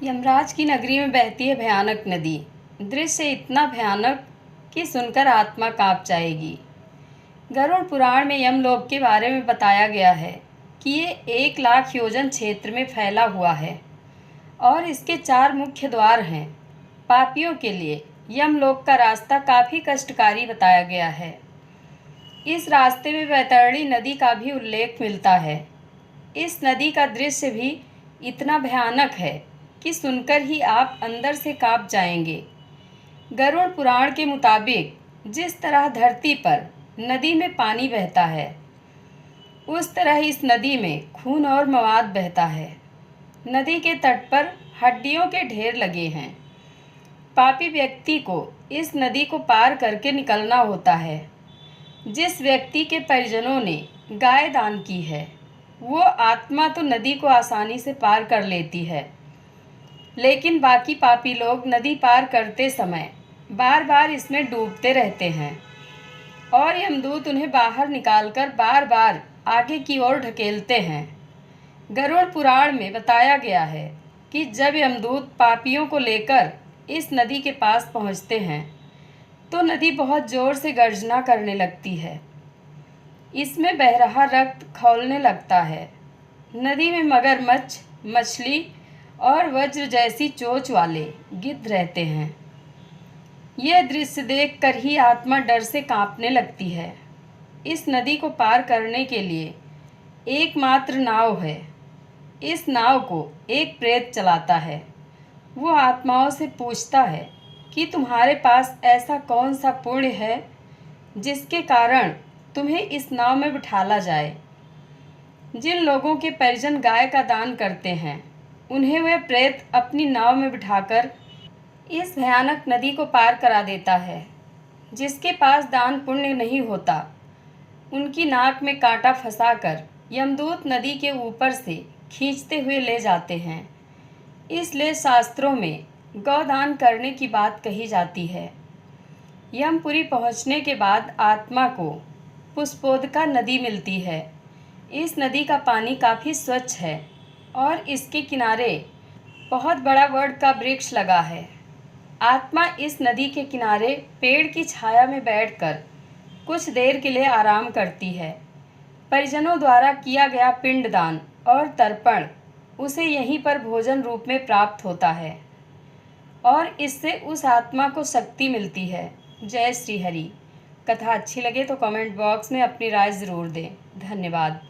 यमराज की नगरी में बहती है भयानक नदी। दृश्य इतना भयानक कि सुनकर आत्मा कांप जाएगी। गरुड़ पुराण में यमलोक के बारे में बताया गया है कि ये 1 लाख योजन क्षेत्र में फैला हुआ है और इसके 4 मुख्य द्वार हैं। पापियों के लिए यमलोक का रास्ता काफ़ी कष्टकारी बताया गया है। इस रास्ते में वैतरणी नदी का भी उल्लेख मिलता है। इस नदी का दृश्य भी इतना भयानक है कि सुनकर ही आप अंदर से कांप जाएंगे। गरुड़ पुराण के मुताबिक जिस तरह धरती पर नदी में पानी बहता है, उस तरह इस नदी में खून और मवाद बहता है। नदी के तट पर हड्डियों के ढेर लगे हैं। पापी व्यक्ति को इस नदी को पार करके निकलना होता है। जिस व्यक्ति के परिजनों ने गाय दान की है, वो आत्मा तो नदी को आसानी से पार कर लेती है, लेकिन बाकी पापी लोग नदी पार करते समय बार बार इसमें डूबते रहते हैं और यमदूत उन्हें बाहर निकालकर बार बार आगे की ओर ढकेलते हैं। गरुड़ पुराण में बताया गया है कि जब यमदूत पापियों को लेकर इस नदी के पास पहुंचते हैं तो नदी बहुत ज़ोर से गर्जना करने लगती है। इसमें बह रहा रक्त खौलने लगता है। नदी में मगरमच्छ, मछली और वज्र जैसी चोंच वाले गिद्ध रहते हैं। यह दृश्य देखकर ही आत्मा डर से कांपने लगती है। इस नदी को पार करने के लिए एकमात्र नाव है। इस नाव को एक प्रेत चलाता है। वो आत्माओं से पूछता है कि तुम्हारे पास ऐसा कौन सा पुण्य है जिसके कारण तुम्हें इस नाव में बिठाला जाए। जिन लोगों के परिजन गाय का दान करते हैं, उन्हें वह प्रेत अपनी नाव में बिठाकर इस भयानक नदी को पार करा देता है। जिसके पास दान पुण्य नहीं होता, उनकी नाक में कांटा फंसाकर यमदूत नदी के ऊपर से खींचते हुए ले जाते हैं। इसलिए शास्त्रों में गौदान करने की बात कही जाती है। यमपुरी पहुंचने के बाद आत्मा को पुष्पोदका नदी मिलती है। इस नदी का पानी काफ़ी स्वच्छ है और इसके किनारे बहुत बड़ा वड का वृक्ष लगा है। आत्मा इस नदी के किनारे पेड़ की छाया में बैठकर कुछ देर के लिए आराम करती है। परिजनों द्वारा किया गया पिंडदान और तर्पण उसे यहीं पर भोजन रूप में प्राप्त होता है और इससे उस आत्मा को शक्ति मिलती है। जय श्री हरि। कथा अच्छी लगे तो कमेंट बॉक्स में अपनी राय ज़रूर दें। धन्यवाद।